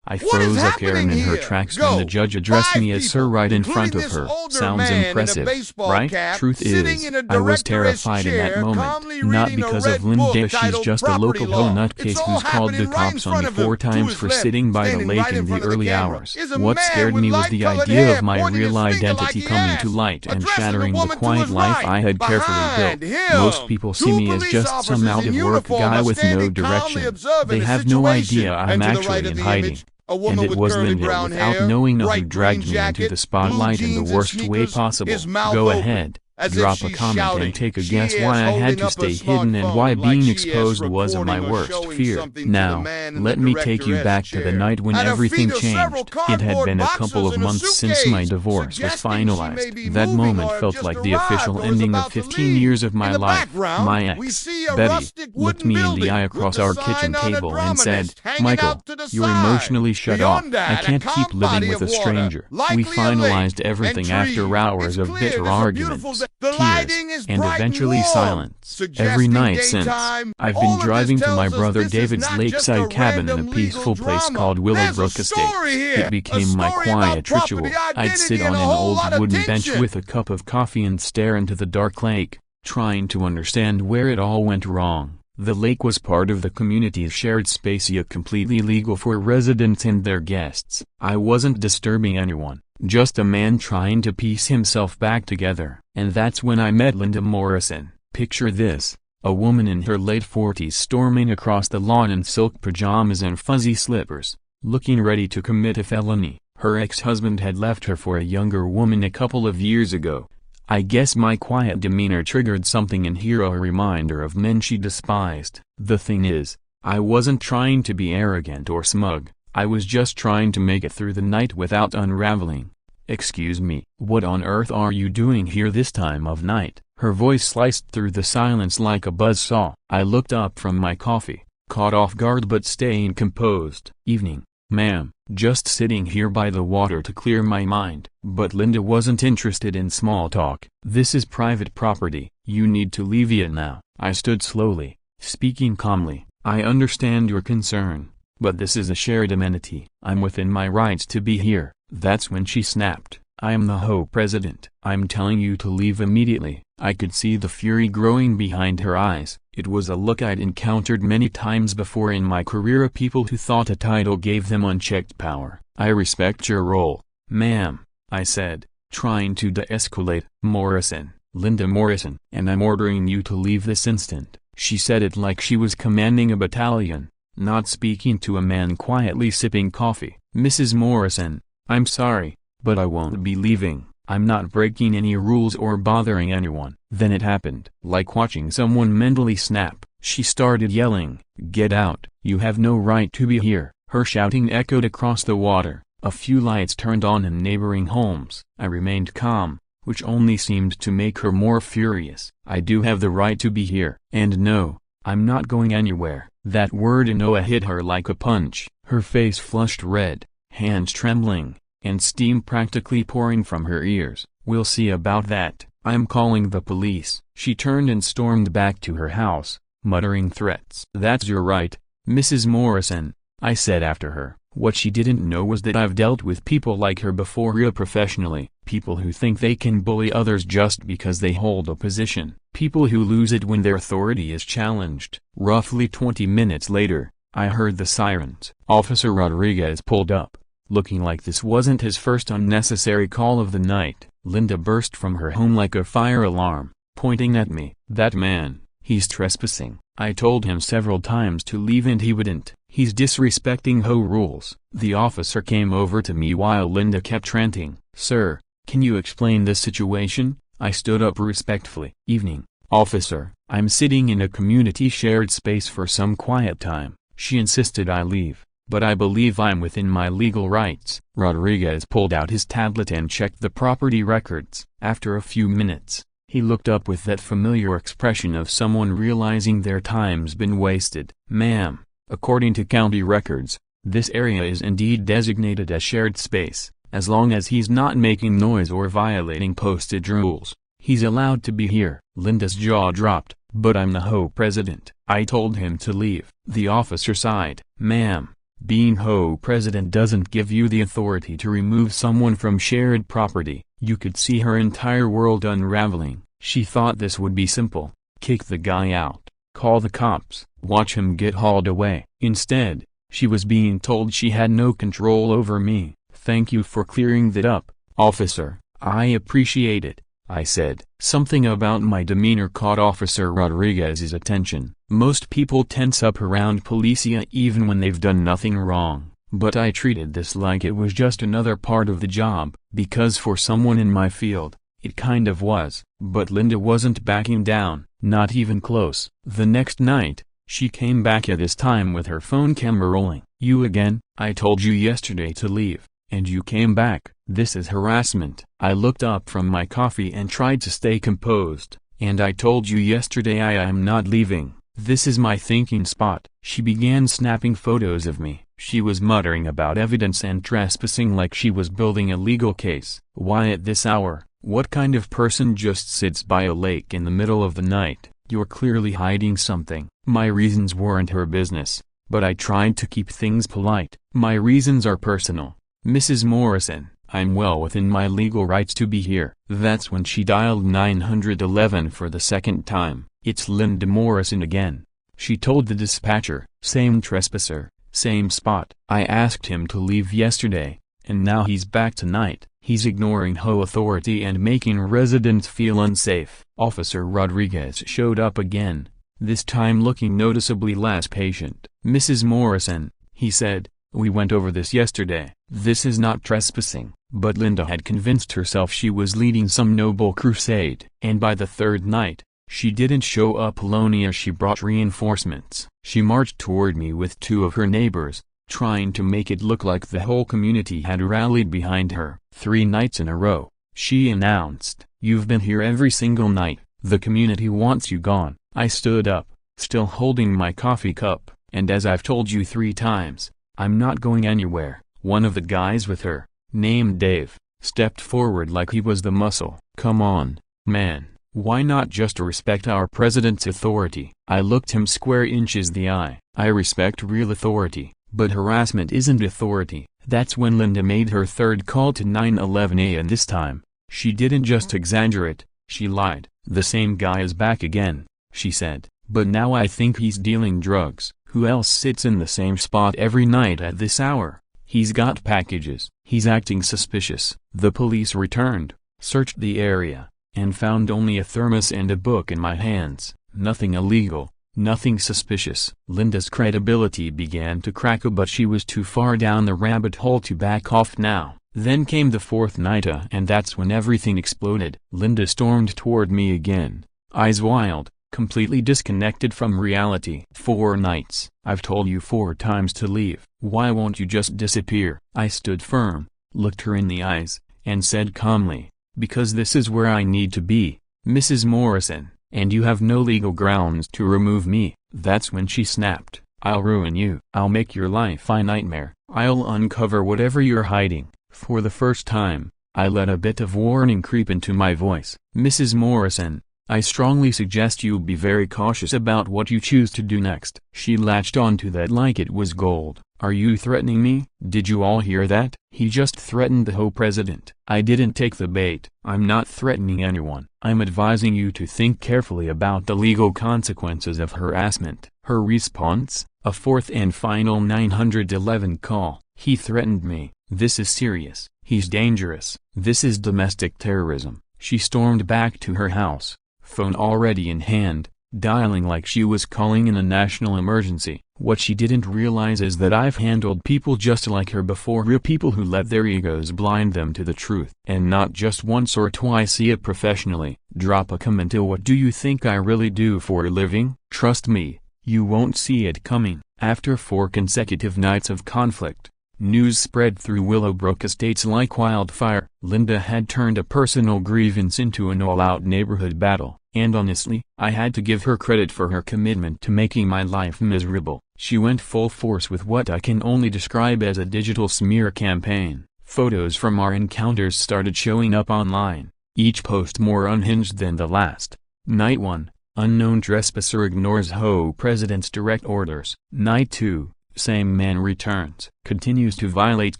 I froze up Karen in her tracks when the judge addressed me as sir right in front of her. Sounds impressive, right? Truth is, I was terrified in that moment, not because of Linda. She's just a local nutcase who's called the cops on me 4 times for sitting by the lake in the early hours. What scared me was the idea of my real identity coming to light and shattering the quiet life I had carefully built. Most people see me as just some out-of-work guy with no direction. They have no idea I'm actually in hiding. And it was Linda, without knowing, who dragged me into the spotlight in the worst way possible. Go ahead. Drop a comment and take a guess why I had to stay hidden and why being exposed wasn't my worst fear. Now, let me take you back to the night when everything changed. It had been a couple of months since my divorce was finalized. That moment felt like the official ending of 15 years of my life. My ex, Betty, looked me in the eye across our kitchen table and said, "Michael, you're emotionally shut off. I can't keep living with a stranger." We finalized everything after hours of bitter arguments, tears, and eventually silence. Every night since, I've been driving to my brother David's lakeside cabin in a peaceful place called Willowbrook Estate. It became my quiet ritual. I'd sit on an old wooden bench with a cup of coffee and stare into the dark lake, trying to understand where it all went wrong. The lake was part of the community's shared space, yet completely legal for residents and their guests. I wasn't disturbing anyone, just a man trying to piece himself back together. And that's when I met Linda Morrison. Picture this, a woman in her late 40s storming across the lawn in silk pajamas and fuzzy slippers, looking ready to commit a felony. Her ex-husband had left her for a younger woman a couple of years ago. I guess my quiet demeanor triggered something in her, a reminder of men she despised. The thing is, I wasn't trying to be arrogant or smug. I was just trying to make it through the night without unraveling. "Excuse me, what on earth are you doing here this time of night?" Her voice sliced through the silence like a buzzsaw. I looked up from my coffee, caught off guard but staying composed. "Evening, ma'am, just sitting here by the water to clear my mind." But Linda wasn't interested in small talk. "This is private property, you need to leave it now." I stood slowly, speaking calmly. "I understand your concern, but this is a shared amenity. I'm within my rights to be here." That's when she snapped. "I am the HOA president. I'm telling you to leave immediately." I could see the fury growing behind her eyes. It was a look I'd encountered many times before in my career, people who thought a title gave them unchecked power. "I respect your role, ma'am," I said, trying to de-escalate. "Morrison, Linda Morrison, and I'm ordering you to leave this instant." She said it like she was commanding a battalion, not speaking to a man quietly sipping coffee. "Mrs. Morrison, I'm sorry, but I won't be leaving. I'm not breaking any rules or bothering anyone." Then it happened. Like watching someone mentally snap, she started yelling, "Get out, you have no right to be here." Her shouting echoed across the water. A few lights turned on in neighboring homes. I remained calm, which only seemed to make her more furious. "I do have the right to be here. And no, I'm not going anywhere." That word "no" hit her like a punch. Her face flushed red, hands trembling, and steam practically pouring from her ears. "We'll see about that. I'm calling the police." She turned and stormed back to her house, muttering threats. "That's your right, Mrs. Morrison," I said after her. What she didn't know was that I've dealt with people like her before, professionally. People who think they can bully others just because they hold a position. People who lose it when their authority is challenged. Roughly 20 minutes later, I heard the sirens. Officer Rodriguez pulled up, looking like this wasn't his first unnecessary call of the night. Linda burst from her home like a fire alarm, pointing at me. "That man, he's trespassing. I told him several times to leave and he wouldn't. He's disrespecting HOA rules." The officer came over to me while Linda kept ranting. "Sir, can you explain this situation?" I stood up respectfully. "Evening, officer. I'm sitting in a community shared space for some quiet time." She insisted I leave, but I believe I'm within my legal rights. Rodriguez pulled out his tablet and checked the property records. After a few minutes, he looked up with that familiar expression of someone realizing their time's been wasted. "Ma'am, according to county records, this area is indeed designated as shared space. As long as he's not making noise or violating posted rules, he's allowed to be here." Linda's jaw dropped. "But I'm the HOA president. I told him to leave." The officer sighed. "Ma'am, Being HOA president doesn't give you the authority to remove someone from shared property. You could see her entire world unraveling. She thought this would be simple. Kick the guy out, call the cops, watch him get hauled away. Instead, she was being told she had no control over me. "Thank you for clearing that up, officer. I appreciate it," I said. Something about my demeanor caught Officer Rodriguez's attention. Most people tense up around policia even when they've done nothing wrong, but I treated this like it was just another part of the job, because for someone in my field, it kind of was. But Linda wasn't backing down, not even close. The next night, she came back at this time with her phone camera rolling. "You again? I told you yesterday to leave, and you came back. This is harassment." I looked up from my coffee and tried to stay composed. "And I told you yesterday I am not leaving. This is my thinking spot." She began snapping photos of me. She was muttering about evidence and trespassing like she was building a legal case. "Why at this hour? What kind of person just sits by a lake in the middle of the night? You're clearly hiding something." My reasons weren't her business, but I tried to keep things polite. "My reasons are personal, Mrs. Morrison. I'm well within my legal rights to be here." That's when she dialed 911 for the second time. "It's Linda Morrison again," she told the dispatcher. "Same trespasser, same spot. I asked him to leave yesterday, and now he's back tonight. He's ignoring HOA authority and making residents feel unsafe." Officer Rodriguez showed up again, this time looking noticeably less patient. "Mrs. Morrison," he said, "we went over this yesterday. This is not trespassing." But Linda had convinced herself she was leading some noble crusade. And by the third night, she didn't show up alone as she brought reinforcements. She marched toward me with two of her neighbors, trying to make it look like the whole community had rallied behind her. 3 nights in a row, she announced, "You've been here every single night. The community wants you gone." I stood up, still holding my coffee cup, and as I've told you 3 times, I'm not going anywhere. One of the guys with her, named Dave, stepped forward like he was the muscle. "Come on, man, why not just respect our president's authority?" I looked him square inches the eye. "I respect real authority, but harassment isn't authority." That's when Linda made her third call to 911, and this time, she didn't just exaggerate, she lied. "The same guy is back again," she said, "but now I think he's dealing drugs. Who else sits in the same spot every night at this hour? He's got packages. He's acting suspicious." The police returned, searched the area, and found only a thermos and a book in my hands. Nothing illegal, nothing suspicious. Linda's credibility began to crack, but she was too far down the rabbit hole to back off now. Then came the 4th night, and that's when everything exploded. Linda stormed toward me again, eyes wild, completely disconnected from reality. 4 nights. "I've told you 4 times to leave. Why won't you just disappear?" I stood firm, looked her in the eyes, and said calmly, "Because this is where I need to be, Mrs. Morrison, and you have no legal grounds to remove me." That's when she snapped, "I'll ruin you. I'll make your life a nightmare. I'll uncover whatever you're hiding." For the first time, I let a bit of warning creep into my voice. "Mrs. Morrison, I strongly suggest you be very cautious about what you choose to do next." She latched onto that like it was gold. "Are you threatening me? Did you all hear that? He just threatened the HOA president." I didn't take the bait. "I'm not threatening anyone. I'm advising you to think carefully about the legal consequences of harassment." Her response, a 4th and final 911 call. "He threatened me. This is serious. He's dangerous. This is domestic terrorism." She stormed back to her house, phone already in hand, dialing like she was calling in a national emergency. What she didn't realize is that I've handled people just like her before, real people who let their egos blind them to the truth. And not just once or twice. See it professionally. Drop a comment. What do you think I really do for a living? Trust me, you won't see it coming. After 4 consecutive nights of conflict, news spread through Willowbrook Estates like wildfire. Linda had turned a personal grievance into an all-out neighborhood battle. And honestly, I had to give her credit for her commitment to making my life miserable. She went full force with what I can only describe as a digital smear campaign. Photos from our encounters started showing up online, each post more unhinged than the last. Night 1, unknown trespasser ignores HOA president's direct orders. Night 2, Same man returns. Continues to violate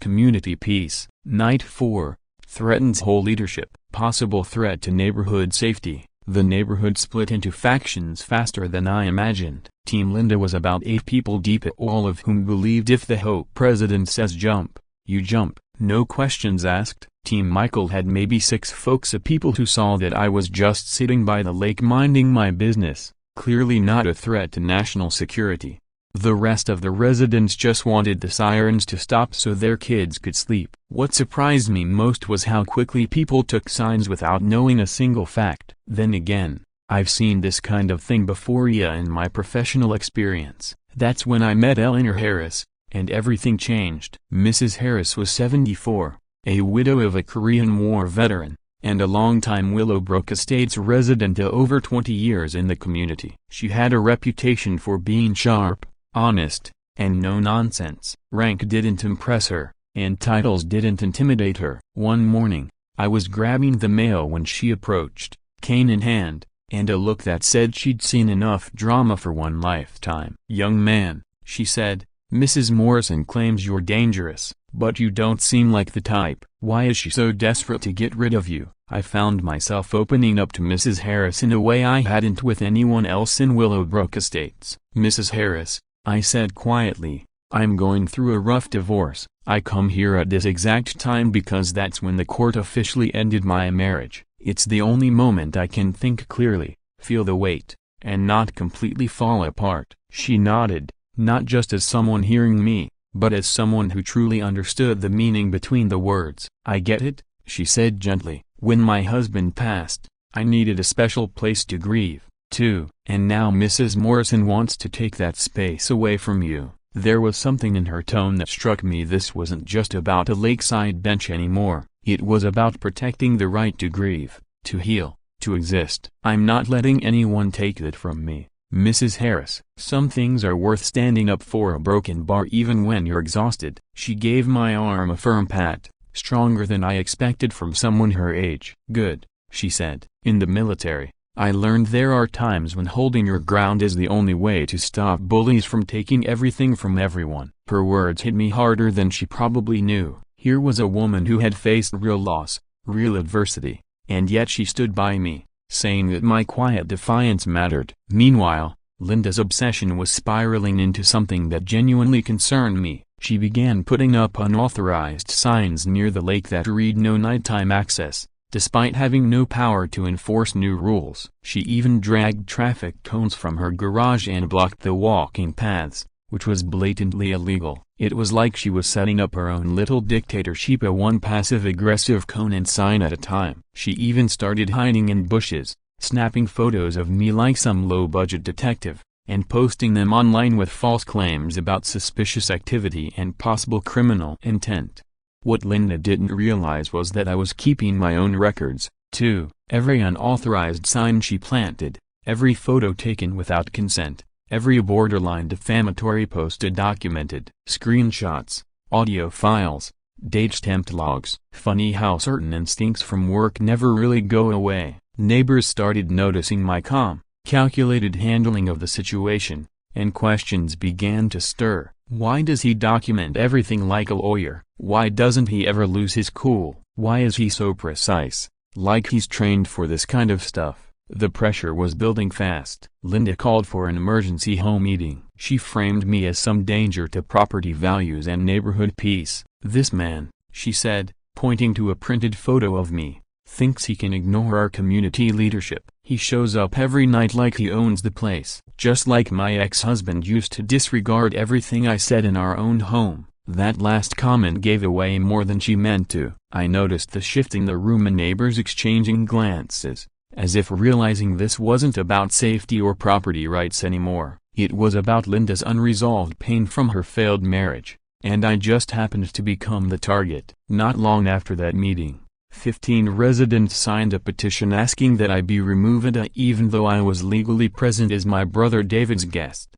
community peace. Night 4. Threatens whole leadership. Possible threat to neighborhood safety. The neighborhood split into factions faster than I imagined. Team Linda was about 8 people deep, all of whom believed if the HOA president says jump, you jump, no questions asked. Team Michael had maybe 6 folks, of people who saw that I was just sitting by the lake minding my business, clearly not a threat to national security. The rest of the residents just wanted the sirens to stop so their kids could sleep. What surprised me most was how quickly people took signs without knowing a single fact. Then again, I've seen this kind of thing before in my professional experience. That's when I met Eleanor Harris, and everything changed. Mrs. Harris was 74, a widow of a Korean War veteran, and a longtime Willowbrook Estates resident of over 20 years in the community. She had a reputation for being sharp, honest, and no nonsense. Rank didn't impress her, and titles didn't intimidate her. One morning, I was grabbing the mail when she approached, cane in hand, and a look that said she'd seen enough drama for one lifetime. "Young man," she said, "Mrs. Morrison claims you're dangerous, but you don't seem like the type. Why is she so desperate to get rid of you?" I found myself opening up to Mrs. Harris in a way I hadn't with anyone else in Willowbrook Estates. "Mrs. Harris," I said quietly, "I'm going through a rough divorce. I come here at this exact time because that's when the court officially ended my marriage. It's the only moment I can think clearly, feel the weight, and not completely fall apart." She nodded, not just as someone hearing me, but as someone who truly understood the meaning between the words. "I get it," she said gently. "When my husband passed, I needed a special place to grieve, too. And now Mrs. Morrison wants to take that space away from you." There was something in her tone that struck me. This wasn't just about a lakeside bench anymore. It was about protecting the right to grieve, to heal, to exist. "I'm not letting anyone take that from me, Mrs. Harris. Some things are worth standing up for. A broken bar even when you're exhausted." She gave my arm a firm pat, stronger than I expected from someone her age. "Good," she said. "In the military, I learned there are times when holding your ground is the only way to stop bullies from taking everything from everyone." Her words hit me harder than she probably knew. Here was a woman who had faced real loss, real adversity, and yet she stood by me, saying that my quiet defiance mattered. Meanwhile, Linda's obsession was spiraling into something that genuinely concerned me. She began putting up unauthorized signs near the lake that read "No nighttime access," despite having no power to enforce new rules. She even dragged traffic cones from her garage and blocked the walking paths, which was blatantly illegal. It was like she was setting up her own little dictatorship, one passive-aggressive cone and sign at a time. She even started hiding in bushes, snapping photos of me like some low-budget detective, and posting them online with false claims about suspicious activity and possible criminal intent. What Linda didn't realize was that I was keeping my own records, too. Every unauthorized sign she planted, every photo taken without consent, every borderline defamatory post documented. Screenshots, audio files, date-stamped logs. Funny how certain instincts from work never really go away. Neighbors started noticing my calm, calculated handling of the situation, and questions began to stir. Why does he document everything like a lawyer? Why doesn't he ever lose his cool? Why is he so precise, like he's trained for this kind of stuff? The pressure was building fast. Linda called for an emergency home meeting. She framed me as some danger to property values and neighborhood peace. "This man," she said, pointing to a printed photo of me, "thinks he can ignore our community leadership. He shows up every night like he owns the place. Just like my ex-husband used to disregard everything I said in our own home." That last comment gave away more than she meant to. I noticed the shift in the room and neighbors exchanging glances, as if realizing this wasn't about safety or property rights anymore. It was about Linda's unresolved pain from her failed marriage, and I just happened to become the target. Not long after that meeting, 15 residents signed a petition asking that I be removed even though I was legally present as my brother David's guest.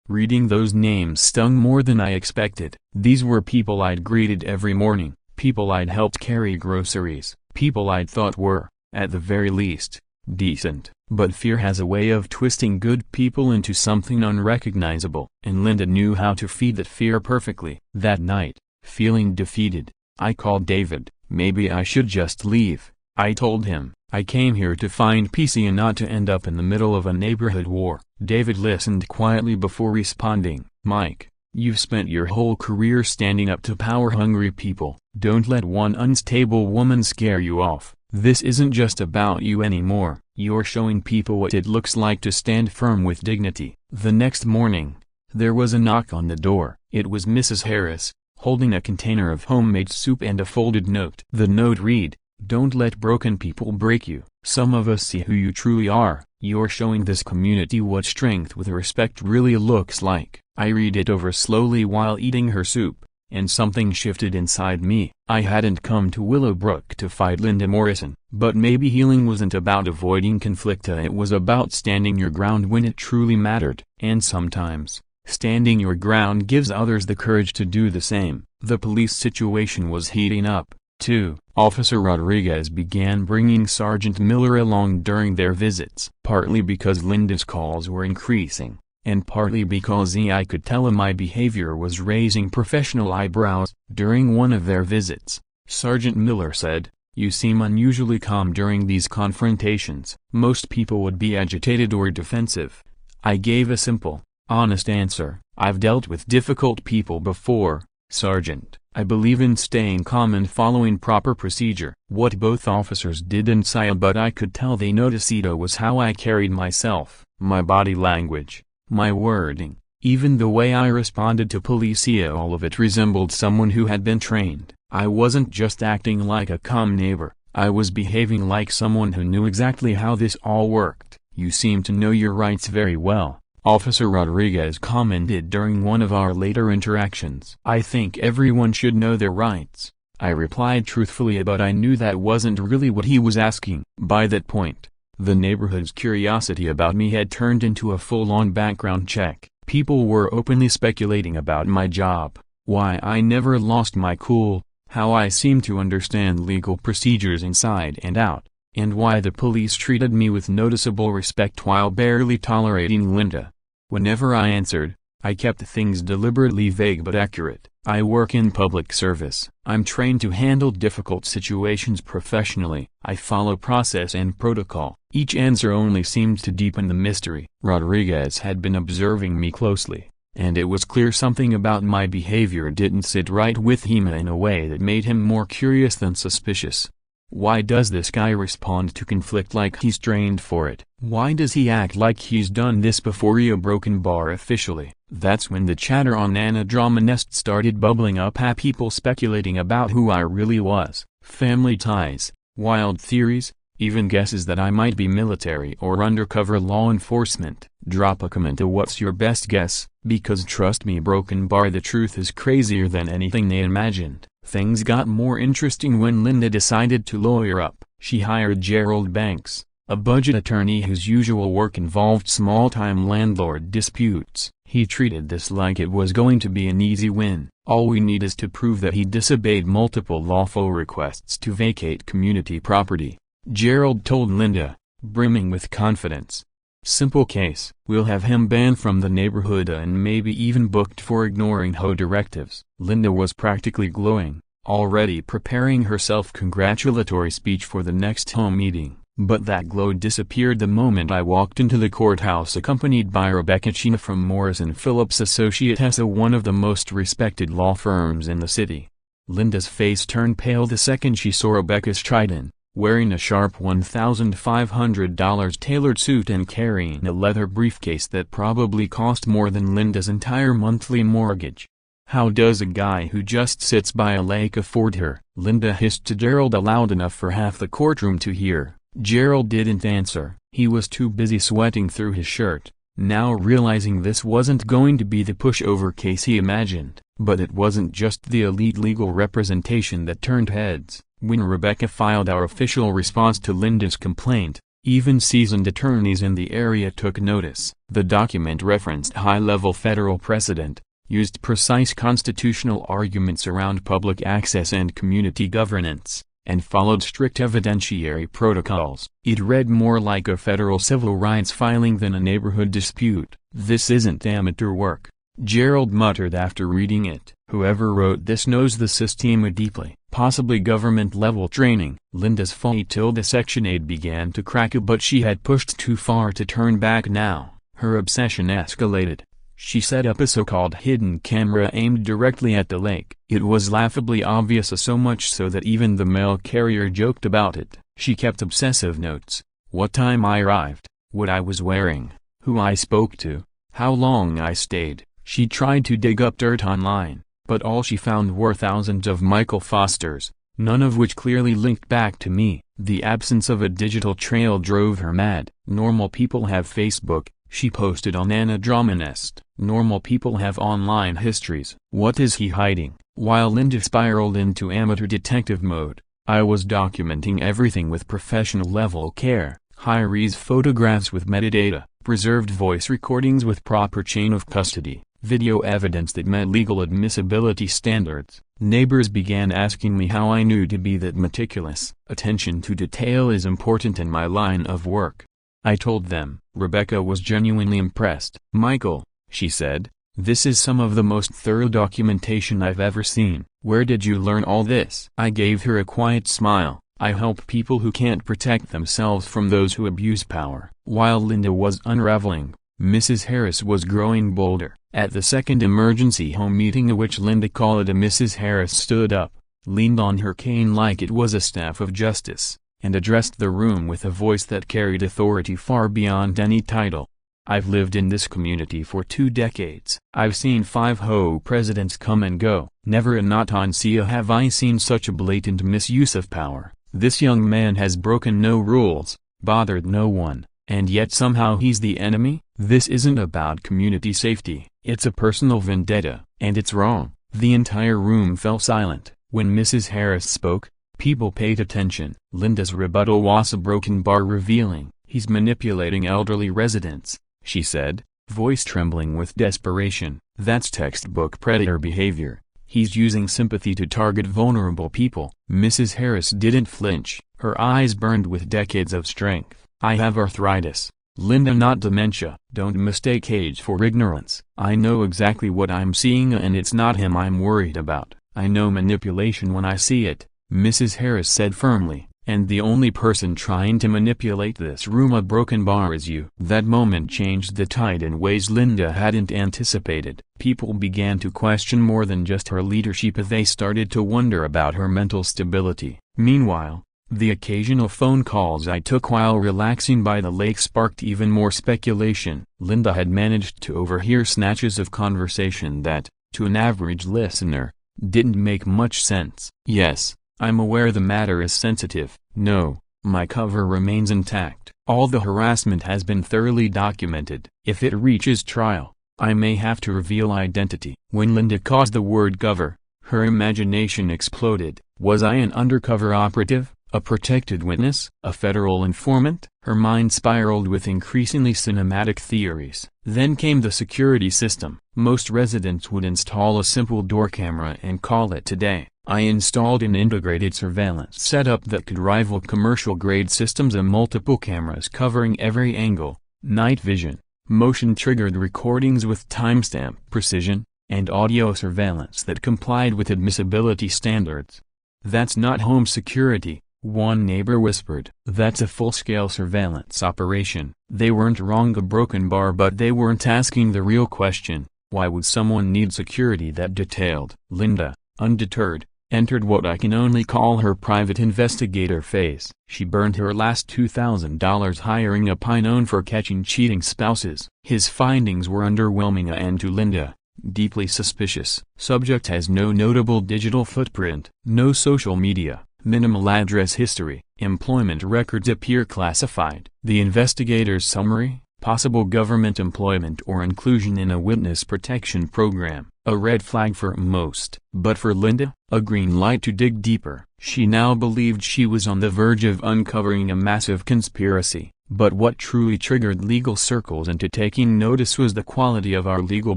Reading those names stung more than I expected. These were people I'd greeted every morning, people I'd helped carry groceries, people I'd thought were, at the very least, decent. But fear has a way of twisting good people into something unrecognizable. And Linda knew how to feed that fear perfectly. That night, feeling defeated, I called David. Maybe I should just leave, I told him. I came here to find peace and not to end up in the middle of a neighborhood war. David listened quietly before responding. Mike, you've spent your whole career standing up to power-hungry people. Don't let one unstable woman scare you off. This isn't just about you anymore. You're showing people what it looks like to stand firm with dignity. The next morning, there was a knock on the door. It was Mrs. Harris, holding a container of homemade soup and a folded note. The note read, "Don't let broken people break you. Some of us see who you truly are. You're showing this community what strength with respect really looks like." I read it over slowly while eating her soup, and something shifted inside me. I hadn't come to Willowbrook to fight Linda Morrison. But maybe healing wasn't about avoiding conflict, it was about standing your ground when it truly mattered. And sometimes, standing your ground gives others the courage to do the same. The police situation was heating up, too. Officer Rodriguez began bringing Sergeant Miller along during their visits. Partly because Linda's calls were increasing, and partly because I could tell my behavior was raising professional eyebrows. During one of their visits, Sergeant Miller said, "You seem unusually calm during these confrontations. Most people would be agitated or defensive." I gave a simple, honest answer. "I've dealt with difficult people before, Sergeant. I believe in staying calm and following proper procedure." What both officers didn't say, but I could tell they noticed, was how I carried myself, my body language, my wording, even the way I responded to police. All of it resembled someone who had been trained. I wasn't just acting like a calm neighbor, I was behaving like someone who knew exactly how this all worked. "You seem to know your rights very well," Officer Rodriguez commented during one of our later interactions. "I think everyone should know their rights," I replied truthfully, but I knew that wasn't really what he was asking. By that point, the neighborhood's curiosity about me had turned into a full-on background check. People were openly speculating about my job, why I never lost my cool, how I seemed to understand legal procedures inside and out, and why the police treated me with noticeable respect while barely tolerating Linda. Whenever I answered, I kept things deliberately vague but accurate. "I work in public service. I'm trained to handle difficult situations professionally. I follow process and protocol." Each answer only seemed to deepen the mystery. Rodriguez had been observing me closely, and it was clear something about my behavior didn't sit right with him in a way that made him more curious than suspicious. Why does this guy respond to conflict like he's trained for it? Why does he act like he's done this before? A broken bar officially. That's when the chatter on Anna Drama Nest started bubbling up, people speculating about who I really was, family ties, wild theories, even guesses that I might be military or undercover law enforcement. Drop a comment to what's your best guess, because trust me, broken bar, the truth is crazier than anything they imagined. Things got more interesting when Linda decided to lawyer up. She hired Gerald Banks, a budget attorney whose usual work involved small-time landlord disputes. He treated this like it was going to be an easy win. "All we need is to prove that he disobeyed multiple lawful requests to vacate community property," Gerald told Linda, brimming with confidence. "Simple case. We'll have him banned from the neighborhood and maybe even booked for ignoring HOA directives." Linda was practically glowing, already preparing her self-congratulatory speech for the next HOA meeting. But that glow disappeared the moment I walked into the courthouse accompanied by Rebecca Chena from Morrison Phillips Associates, one of the most respected law firms in the city. Linda's face turned pale the second she saw Rebecca stride in, wearing a sharp $1,500 tailored suit and carrying a leather briefcase that probably cost more than Linda's entire monthly mortgage. "How does a guy who just sits by a lake afford her?" Linda hissed to Gerald loud enough for half the courtroom to hear. Gerald didn't answer. He was too busy sweating through his shirt, now realizing this wasn't going to be the pushover case he imagined. But it wasn't just the elite legal representation that turned heads. When Rebecca filed our official response to Linda's complaint, even seasoned attorneys in the area took notice. The document referenced high-level federal precedent, used precise constitutional arguments around public access and community governance, and followed strict evidentiary protocols. It read more like a federal civil rights filing than a neighborhood dispute. "This isn't amateur work," Gerald muttered after reading it. "Whoever wrote this knows the system deeply, possibly government-level training." Linda's funny section 8 began to crack, but she had pushed too far to turn back now. Her obsession escalated. She set up a so-called hidden camera aimed directly at the lake. It was laughably obvious, so much so that even the mail carrier joked about it. She kept obsessive notes: what time I arrived, what I was wearing, who I spoke to, how long I stayed. She tried to dig up dirt online, but all she found were thousands of Michael Fosters, none of which clearly linked back to me. The absence of a digital trail drove her mad. "Normal people have Facebook," she posted on Anadrominest. "Normal people have online histories. What is he hiding?" While Linda spiraled into amateur detective mode, I was documenting everything with professional-level care. High-res photographs with metadata, preserved voice recordings with proper chain of custody, video evidence that met legal admissibility standards. Neighbors began asking me how I knew to be that meticulous. "Attention to detail is important in my line of work," I told them. Rebecca was genuinely impressed. "Michael," she said, "this is some of the most thorough documentation I've ever seen. Where did you learn all this?" I gave her a quiet smile. "I help people who can't protect themselves from those who abuse power." While Linda was unraveling, Mrs. Harris was growing bolder. At the second emergency home meeting, at which Linda called, Mrs. Harris stood up, leaned on her cane like it was a staff of justice, and addressed the room with a voice that carried authority far beyond any title. "I've lived in this community for 2 decades. I've seen 5 HOA presidents come and go. Never in not on Sia have I seen such a blatant misuse of power. This young man has broken no rules, bothered no one, and yet somehow he's the enemy. This isn't about community safety, it's a personal vendetta, and it's wrong." The entire room fell silent. When Mrs. Harris spoke, people paid attention. Linda's rebuttal was a broken bar, revealing, "He's manipulating elderly residents," she said, voice trembling with desperation. "That's textbook predator behavior. He's using sympathy to target vulnerable people." Mrs. Harris didn't flinch, her eyes burned with decades of strength. "I have arthritis, Linda, not dementia. Don't mistake age for ignorance. I know exactly what I'm seeing, and it's not him I'm worried about. I know manipulation when I see it," Mrs. Harris said firmly, "and the only person trying to manipulate this room a broken bar is you." That moment changed the tide in ways Linda hadn't anticipated. People began to question more than just her leadership. They started to wonder about her mental stability. Meanwhile, the occasional phone calls I took while relaxing by the lake sparked even more speculation. Linda had managed to overhear snatches of conversation that, to an average listener, didn't make much sense. "Yes, I'm aware the matter is sensitive. No, my cover remains intact. All the harassment has been thoroughly documented. If it reaches trial, I may have to reveal identity." When Linda caused the word cover, her imagination exploded. Was I an undercover operative? A protected witness? A federal informant? Her mind spiraled with increasingly cinematic theories. Then came the security system. Most residents would install a simple door camera and call it a day. I installed an integrated surveillance setup that could rival commercial-grade systems, and multiple cameras covering every angle, night vision, motion-triggered recordings with timestamp precision, and audio surveillance that complied with admissibility standards. "That's not home security," one neighbor whispered. "That's a full-scale surveillance operation." They weren't wrong, a broken bar, but they weren't asking the real question: why would someone need security that detailed? Linda, undeterred, entered what I can only call her private investigator phase. She burned her last $2,000 hiring a PI known for catching cheating spouses. His findings were underwhelming and, to Linda, deeply suspicious. Subject has no notable digital footprint, no social media, minimal address history, employment records appear classified. The investigator's summary: possible government employment or inclusion in a witness protection program. A red flag for most. But for Linda, a green light to dig deeper. She now believed she was on the verge of uncovering a massive conspiracy. But what truly triggered legal circles into taking notice was the quality of our legal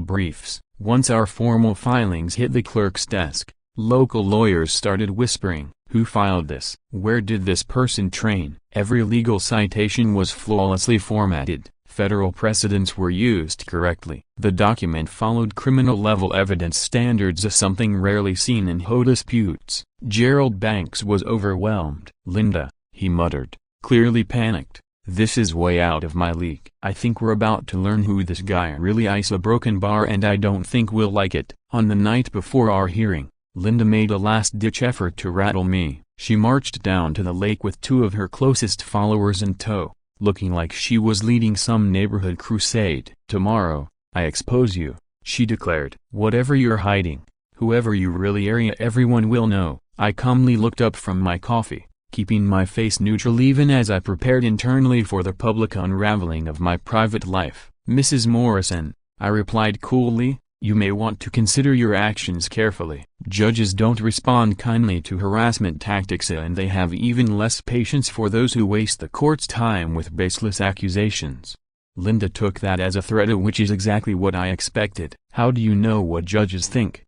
briefs. Once our formal filings hit the clerk's desk, local lawyers started whispering, Who filed this? Where did this person train? Every legal citation was flawlessly formatted. Federal precedents were used correctly. The document followed criminal-level evidence standards, something rarely seen in HOA disputes. Gerald Banks was overwhelmed. "Linda," he muttered, clearly panicked, "this is way out of my league. I think we're about to learn who this guy really is, a broken bar, and I don't think we'll like it." On the night before our hearing, Linda made a last-ditch effort to rattle me. She marched down to the lake with 2 of her closest followers in tow, looking like she was leading some neighborhood crusade. "Tomorrow, I expose you," she declared. "Whatever you're hiding, whoever you really are, everyone will know." I calmly looked up from my coffee, keeping my face neutral even as I prepared internally for the public unraveling of my private life. "Mrs. Morrison," I replied coolly, "you may want to consider your actions carefully. Judges don't respond kindly to harassment tactics, and they have even less patience for those who waste the court's time with baseless accusations." Linda took that as a threat, which is exactly what I expected. "How do you know what judges think?"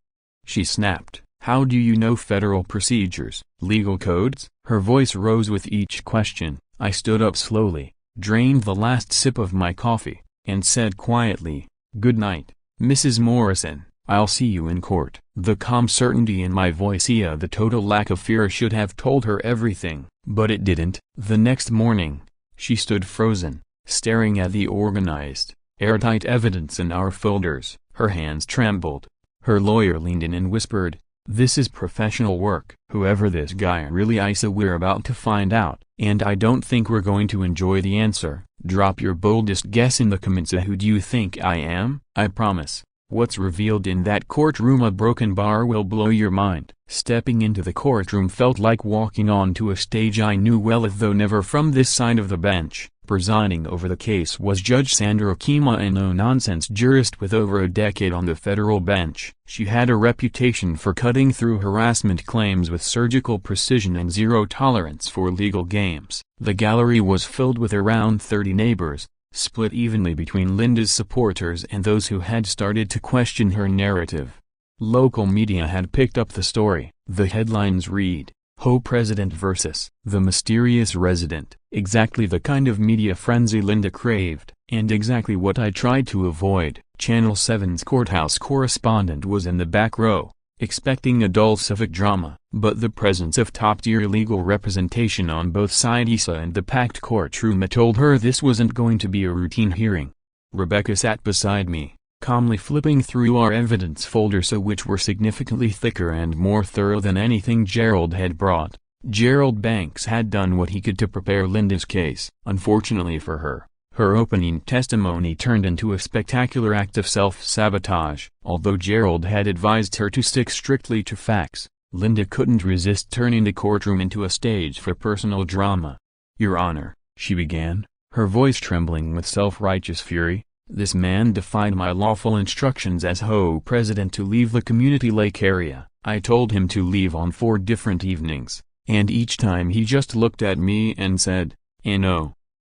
she snapped. "How do you know federal procedures, legal codes?" Her voice rose with each question. I stood up slowly, drained the last sip of my coffee, and said quietly, "Good night, Mrs. Morrison. I'll see you in court." The calm certainty in my voice, the total lack of fear, should have told her everything, but it didn't. The next morning, she stood frozen, staring at the organized, airtight evidence in our folders. Her hands trembled. Her lawyer leaned in and whispered, "This is professional work. Whoever this guy really is, we're about to find out, and I don't think we're going to enjoy the answer. Drop your boldest guess in the comments. Who do you think I am? I promise, what's revealed in that courtroom, a broken bar, will blow your mind." Stepping into the courtroom felt like walking onto a stage I knew well, though never from this side of the bench. Presiding over the case was Judge Sandra Kima, a no-nonsense jurist with over a decade on the federal bench. She had a reputation for cutting through harassment claims with surgical precision and zero tolerance for legal games. The gallery was filled with around 30 neighbors, split evenly between Linda's supporters and those who had started to question her narrative. Local media had picked up the story. The headlines read, "HOA President vs. the Mysterious Resident." Exactly the kind of media frenzy Linda craved, and exactly what I tried to avoid. Channel 7's courthouse correspondent was in the back row, expecting a dull civic drama, but the presence of top-tier legal representation on both sides and the packed courtroom told her this wasn't going to be a routine hearing. Rebecca sat beside me, calmly flipping through our evidence folders, which were significantly thicker and more thorough than anything Gerald had brought. Gerald Banks had done what he could to prepare Linda's case. Unfortunately for her, her opening testimony turned into a spectacular act of self-sabotage. Although Gerald had advised her to stick strictly to facts, Linda couldn't resist turning the courtroom into a stage for personal drama. "Your Honor," she began, her voice trembling with self-righteous fury, "this man defied my lawful instructions as HOA president to leave the community lake area. I told him to leave on 4 different evenings, and each time he just looked at me and said, 'No.'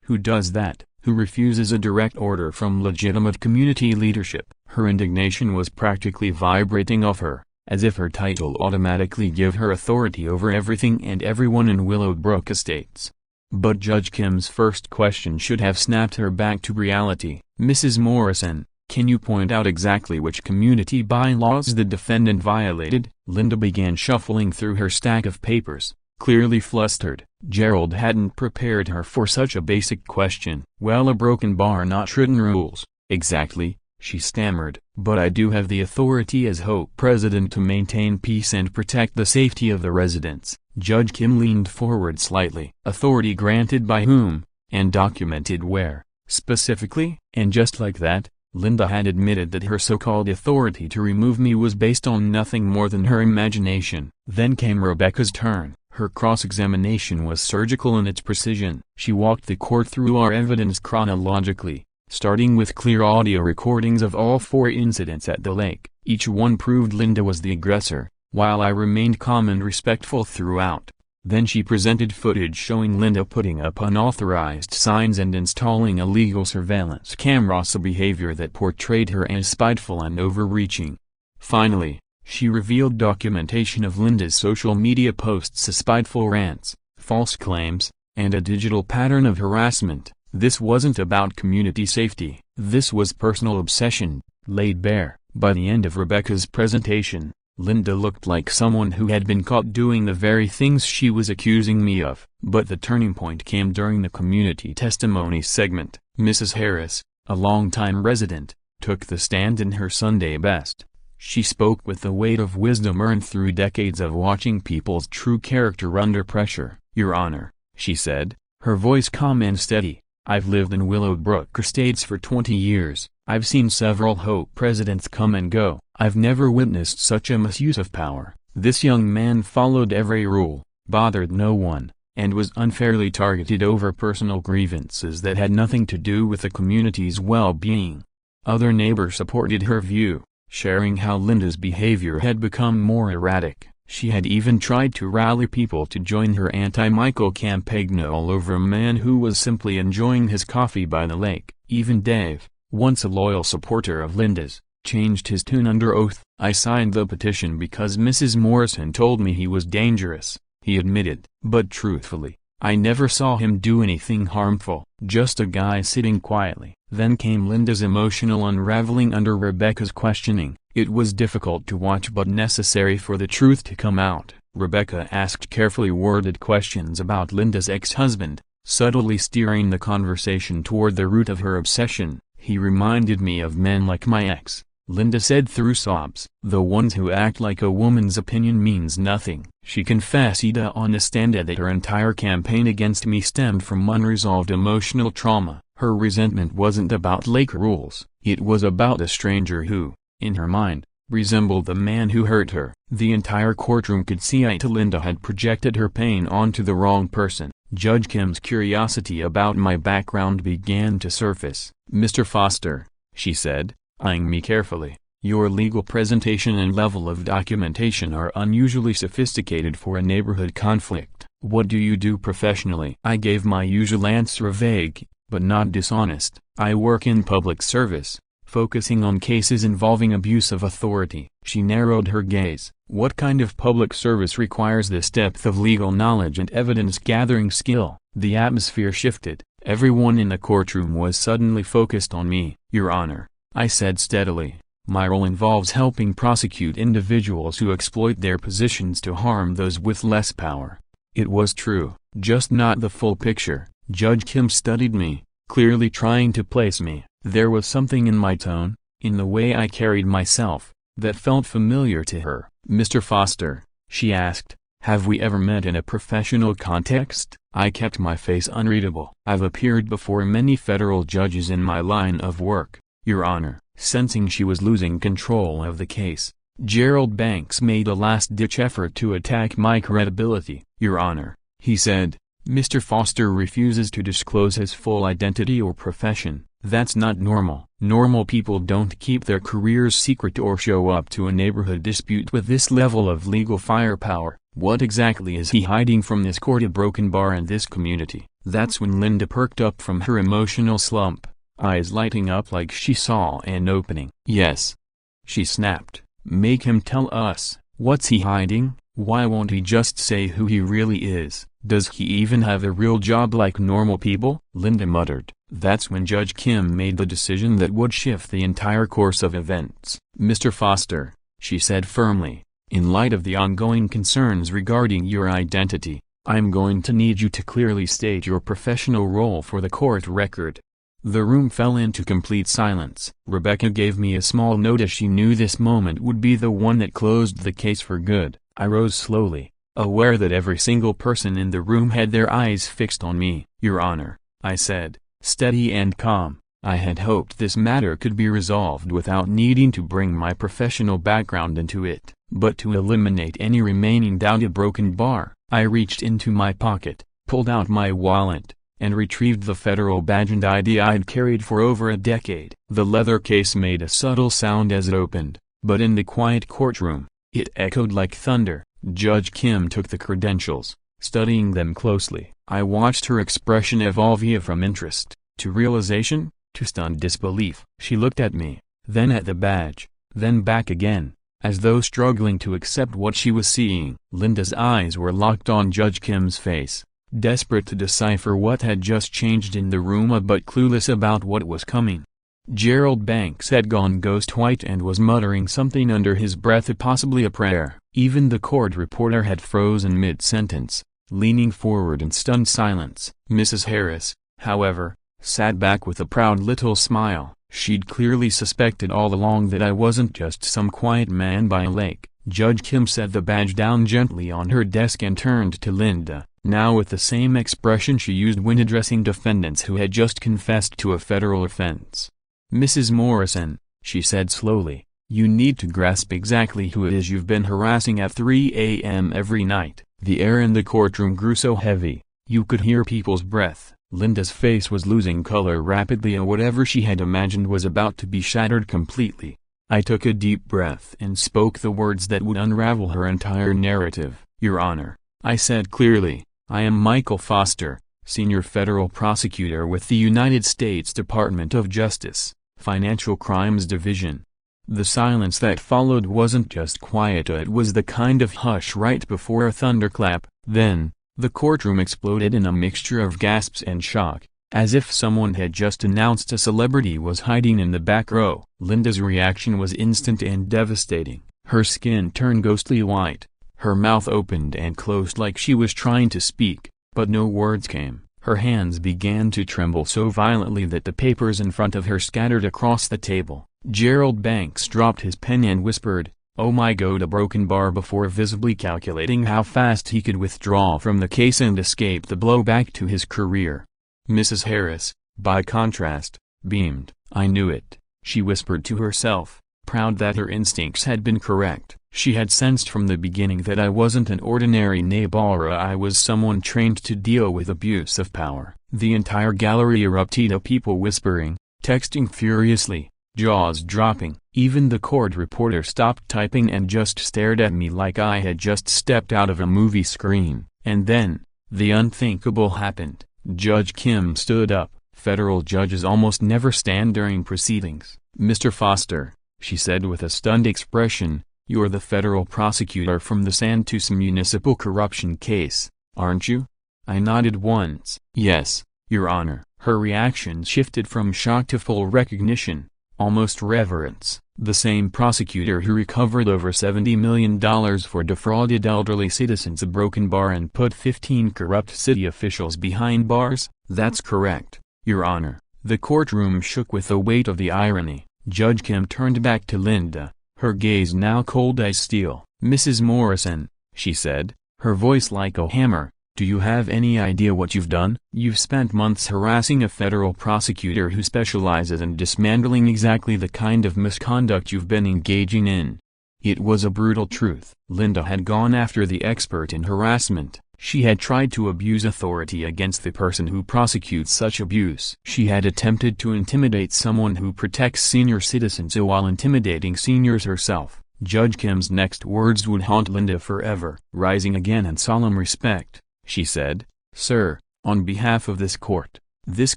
Who does that? Who refuses a direct order from legitimate community leadership?" Her indignation was practically vibrating off her, as if her title automatically gave her authority over everything and everyone in Willowbrook Estates. But Judge Kim's first question should have snapped her back to reality. "Mrs. Morrison, can you point out exactly which community bylaws the defendant violated?" Linda began shuffling through her stack of papers, clearly flustered. Gerald hadn't prepared her for such a basic question. "Well, a broken bar, not written rules." "Exactly," she stammered, "but I do have the authority as HOA president to maintain peace and protect the safety of the residents." Judge Kim leaned forward slightly. "Authority granted by whom, and documented where, specifically?" And just like that, Linda had admitted that her so-called authority to remove me was based on nothing more than her imagination. Then came Rebecca's turn. Her cross-examination was surgical in its precision. She walked the court through our evidence chronologically, starting with clear audio recordings of all 4 incidents at the lake. Each one proved Linda was the aggressor, while I remained calm and respectful throughout. Then she presented footage showing Linda putting up unauthorized signs and installing illegal surveillance cameras, a behavior that portrayed her as spiteful and overreaching. Finally, She revealed documentation of Linda's social media posts, spiteful rants, false claims, and a digital pattern of harassment. This wasn't about community safety. This was personal obsession, laid bare. By the end of Rebecca's presentation, Linda looked like someone who had been caught doing the very things she was accusing me of. But the turning point came during the community testimony segment. Mrs. Harris, a longtime resident, took the stand in her Sunday best. She spoke with the weight of wisdom earned through decades of watching people's true character under pressure. "Your Honor," she said, her voice calm and steady, "I've lived in Willowbrook Estates for 20 years. I've seen several HOA presidents come and go. I've never witnessed such a misuse of power. This young man followed every rule, bothered no one, and was unfairly targeted over personal grievances that had nothing to do with the community's well-being." Other neighbors supported her view, sharing how Linda's behavior had become more erratic. She had even tried to rally people to join her anti-Michael campaign over a man who was simply enjoying his coffee by the lake. Even Dave, once a loyal supporter of Linda's, changed his tune under oath. "I signed the petition because Mrs. Morrison told me he was dangerous," he admitted. "But truthfully, I never saw him do anything harmful. Just a guy sitting quietly." Then came Linda's emotional unraveling under Rebecca's questioning. It was difficult to watch but necessary for the truth to come out. Rebecca asked carefully worded questions about Linda's ex-husband, subtly steering the conversation toward the root of her obsession. "He reminded me of men like my ex," Linda said through sobs. "The ones who act like a woman's opinion means nothing." She confessed on the stand that her entire campaign against me stemmed from unresolved emotional trauma. Her resentment wasn't about lake rules. It was about a stranger who, in her mind, resembled the man who hurt her. The entire courtroom could see Linda had projected her pain onto the wrong person. Judge Kim's curiosity about my background began to surface. "Mr. Foster," she said, eyeing me carefully, "your legal presentation and level of documentation are unusually sophisticated for a neighborhood conflict. What do you do professionally?" I gave my usual answer, vague, but not dishonest. "I work in public service, focusing on cases involving abuse of authority." She narrowed her gaze. "What kind of public service requires this depth of legal knowledge and evidence-gathering skill?" The atmosphere shifted. Everyone in the courtroom was suddenly focused on me. "Your Honor," I said steadily, "my role involves helping prosecute individuals who exploit their positions to harm those with less power." It was true, just not the full picture. Judge Kim studied me, clearly trying to place me. There was something in my tone, in the way I carried myself, that felt familiar to her. "Mr. Foster," she asked, "have we ever met in a professional context?" I kept my face unreadable. "I've appeared before many federal judges in my line of work, Your Honor." Sensing she was losing control of the case, Gerald Banks made a last-ditch effort to attack my credibility. "Your Honor," he said, "Mr. Foster refuses to disclose his full identity or profession. That's not normal. Normal people don't keep their careers secret or show up to a neighborhood dispute with this level of legal firepower. What exactly is he hiding from this court, a broken bar in this community?" That's when Linda perked up from her emotional slump, eyes lighting up like she saw an opening. "Yes," she snapped, "make him tell us. What's he hiding? Why won't he just say who he really is? Does he even have a real job like normal people?" Linda muttered. That's when Judge Kim made the decision that would shift the entire course of events. "Mr. Foster," she said firmly, "in light of the ongoing concerns regarding your identity, I'm going to need you to clearly state your professional role for the court record." The room fell into complete silence. Rebecca gave me a small note as she knew this moment would be the one that closed the case for good. I rose slowly, aware that every single person in the room had their eyes fixed on me. "Your Honor," I said, steady and calm, "I had hoped this matter could be resolved without needing to bring my professional background into it. But to eliminate any remaining doubt, a broken bar, I reached into my pocket, pulled out my wallet, and retrieved the federal badge and ID I'd carried for over a decade. The leather case made a subtle sound as it opened, but in the quiet courtroom, it echoed like thunder. Judge Kim took the credentials, studying them closely. I watched her expression evolve from interest, to realization, to stunned disbelief. She looked at me, then at the badge, then back again, as though struggling to accept what she was seeing. Linda's eyes were locked on Judge Kim's face, desperate to decipher what had just changed in the room but clueless about what was coming. Gerald Banks had gone ghost white and was muttering something under his breath, possibly a prayer. Even the court reporter had frozen mid-sentence, leaning forward in stunned silence. Mrs. Harris, however, sat back with a proud little smile. She'd clearly suspected all along that I wasn't just some quiet man by a lake. Judge Kim set the badge down gently on her desk and turned to Linda, now with the same expression she used when addressing defendants who had just confessed to a federal offense. "Mrs. Morrison," she said slowly, "you need to grasp exactly who it is you've been harassing at 3 a.m. every night." The air in the courtroom grew so heavy, you could hear people's breath. Linda's face was losing color rapidly, and whatever she had imagined was about to be shattered completely. I took a deep breath and spoke the words that would unravel her entire narrative. "Your Honor," I said clearly, "I am Michael Foster, Senior Federal Prosecutor with the United States Department of Justice, Financial Crimes Division." The silence that followed wasn't just quiet, it was the kind of hush right before a thunderclap. Then, the courtroom exploded in a mixture of gasps and shock, as if someone had just announced a celebrity was hiding in the back row. Linda's reaction was instant and devastating. Her skin turned ghostly white, her mouth opened and closed like she was trying to speak, but no words came. Her hands began to tremble so violently that the papers in front of her scattered across the table. Gerald Banks dropped his pen and whispered, "Oh my God," a broken bar before visibly calculating how fast he could withdraw from the case and escape the blowback to his career. Mrs. Harris, by contrast, beamed. "I knew it," she whispered to herself, proud that her instincts had been correct. She had sensed from the beginning that I wasn't an ordinary neighbor, I was someone trained to deal with abuse of power. The entire gallery erupted of people whispering, texting furiously, jaws dropping. Even the court reporter stopped typing and just stared at me like I had just stepped out of a movie screen. And then, the unthinkable happened. Judge Kim stood up. Federal judges almost never stand during proceedings. "Mr. Foster," she said with a stunned expression, "you're the federal prosecutor from the Santos municipal corruption case, aren't you?" I nodded once. "Yes, Your Honor." Her reaction shifted from shock to full recognition, almost reverence. "The same prosecutor who recovered over $70 million for defrauded elderly citizens, a broken bar, and put 15 corrupt city officials behind bars?" "That's correct, Your Honor." The courtroom shook with the weight of the irony. Judge Kim turned back to Linda, her gaze now cold as steel. "Mrs. Morrison," she said, her voice like a hammer, "do you have any idea what you've done? You've spent months harassing a federal prosecutor who specializes in dismantling exactly the kind of misconduct you've been engaging in." It was a brutal truth. Linda had gone after the expert in harassment. She had tried to abuse authority against the person who prosecutes such abuse. She had attempted to intimidate someone who protects senior citizens while intimidating seniors herself. Judge Kim's next words would haunt Linda forever. Rising again in solemn respect, she said, "Sir, on behalf of this court, this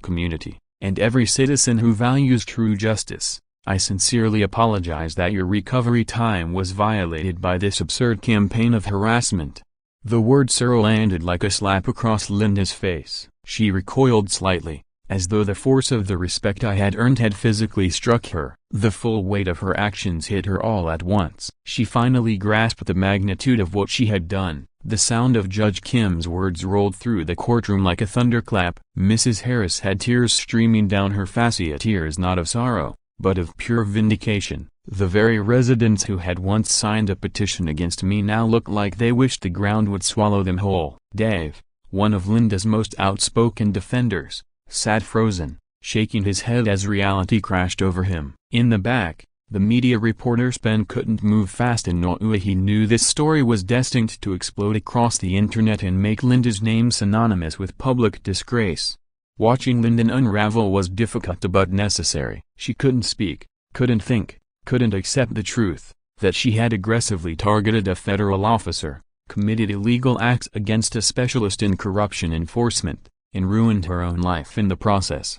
community, and every citizen who values true justice, I sincerely apologize that your recovery time was violated by this absurd campaign of harassment." The word "sir" landed like a slap across Linda's face. She recoiled slightly, as though the force of the respect I had earned had physically struck her. The full weight of her actions hit her all at once. She finally grasped the magnitude of what she had done. The sound of Judge Kim's words rolled through the courtroom like a thunderclap. Mrs. Harris had tears streaming down her face, tears not of sorrow, but of pure vindication. The very residents who had once signed a petition against me now looked like they wished the ground would swallow them whole. Dave, one of Linda's most outspoken defenders, sat frozen, shaking his head as reality crashed over him. In the back, the media reporter Ben couldn't move fast enough. He knew this story was destined to explode across the internet and make Linda's name synonymous with public disgrace. Watching Linda unravel was difficult but necessary. She couldn't speak, couldn't think, couldn't accept the truth, that she had aggressively targeted a federal officer, committed illegal acts against a specialist in corruption enforcement, and ruined her own life in the process.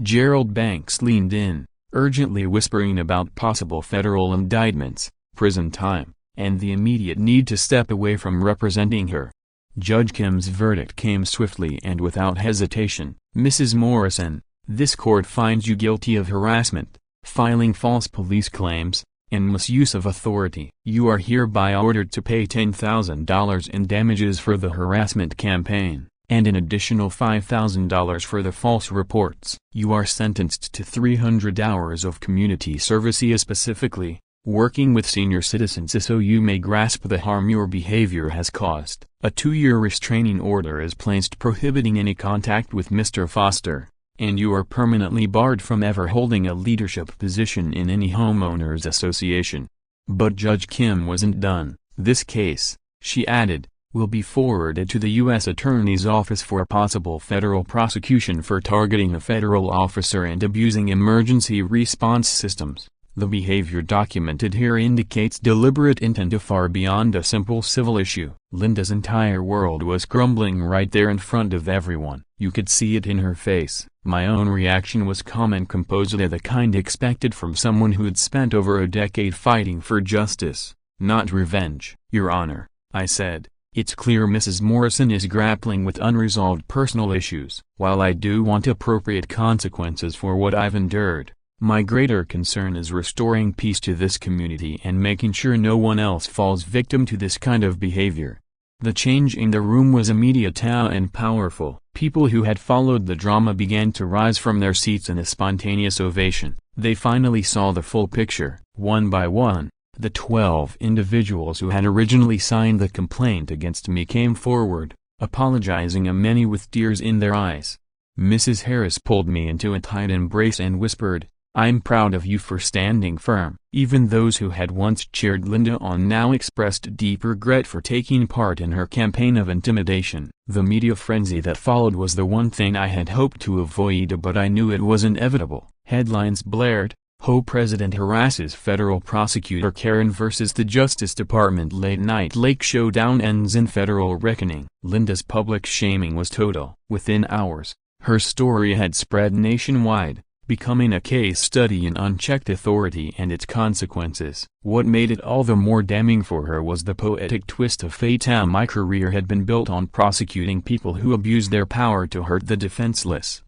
Gerald Banks leaned in, urgently whispering about possible federal indictments, prison time, and the immediate need to step away from representing her. Judge Kim's verdict came swiftly and without hesitation. Mrs. Morrison, this court finds you guilty of harassment, filing false police claims, and misuse of authority. You are hereby ordered to pay $10,000 in damages for the harassment campaign, and an additional $5,000 for the false reports. You are sentenced to 300 hours of community service, specifically working with senior citizens so you may grasp the harm your behavior has caused. A 2-year restraining order is placed prohibiting any contact with Mr. Foster, and you are permanently barred from ever holding a leadership position in any homeowners association. But Judge Kim wasn't done. This case, she added, will be forwarded to the U.S. Attorney's Office for a possible federal prosecution for targeting a federal officer and abusing emergency response systems. The behavior documented here indicates deliberate intent far beyond a simple civil issue. Linda's entire world was crumbling right there in front of everyone. You could see it in her face. My own reaction was calm and composed, the kind expected from someone who had spent over a decade fighting for justice, not revenge. Your Honor, I said, it's clear Mrs. Morrison is grappling with unresolved personal issues. While I do want appropriate consequences for what I've endured, my greater concern is restoring peace to this community and making sure no one else falls victim to this kind of behavior. The change in the room was immediate and powerful. People who had followed the drama began to rise from their seats in a spontaneous ovation. They finally saw the full picture. One by one, the 12 individuals who had originally signed the complaint against me came forward, apologizing, many with tears in their eyes. Mrs. Harris pulled me into a tight embrace and whispered, "I'm proud of you for standing firm." Even those who had once cheered Linda on now expressed deep regret for taking part in her campaign of intimidation. The media frenzy that followed was the one thing I had hoped to avoid, but I knew it was inevitable. Headlines blared, HOA President harasses Federal Prosecutor Karen versus the Justice Department. Late night lake showdown ends in federal reckoning. Linda's public shaming was total. Within hours, her story had spread nationwide, becoming a case study in unchecked authority and its consequences. What made it all the more damning for her was the poetic twist of fate. My career had been built on prosecuting people who abused their power to hurt the defenseless.